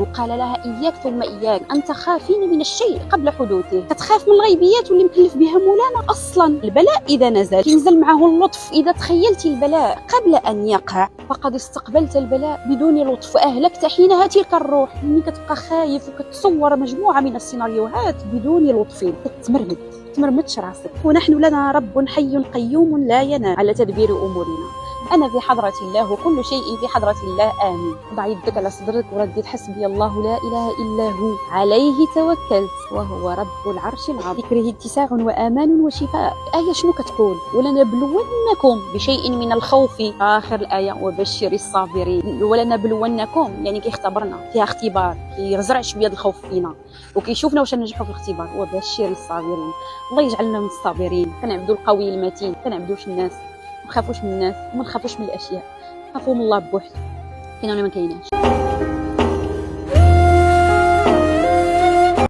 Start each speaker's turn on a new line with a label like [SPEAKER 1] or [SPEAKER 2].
[SPEAKER 1] وقال لها إياك ثم إياك أن تخافين من الشيء قبل حدوثه. كتخاف من الغيبيات واللي مكلف بها مولانا. أصلا البلاء إذا نزل معه اللطف. إذا تخيلت البلاء قبل أن يقع فقد استقبلت البلاء بدون لطف وأهلكت حينها تلك الروح. ملي كتبقى خايف وكتصور مجموعة من السيناريوهات بدون لطف تمرمدش راسك. ونحن لنا رب حي قيوم لا ينام على تدبير أمورنا. أنا في حضرة الله وكل شيء في حضرة الله آمين. ضع يدك على صدرك وردد حسبي الله لا إله إلا هو عليه توكلت وهو رب العرش العظيم. ذكره اتساع وآمان وشفاء. آية شنو كتقول؟ ولنبلونكم بشيء من الخوف آخر الآية وبشر الصابرين. ولنبلونكم يعني كيختبرنا، فيها اختبار، كيرزع شوية الخوف فينا وكيشوفنا واش ننجحوا في الاختبار. وبشر الصابرين. الله يجعلنا من الصابرين. كنعبدوا القوي المتين، كنعبدوش الناس، ما نخافوش من الناس وما نخافوش من الاشياء، نخافوا من الله بوحده كاين ولا ما كايناش.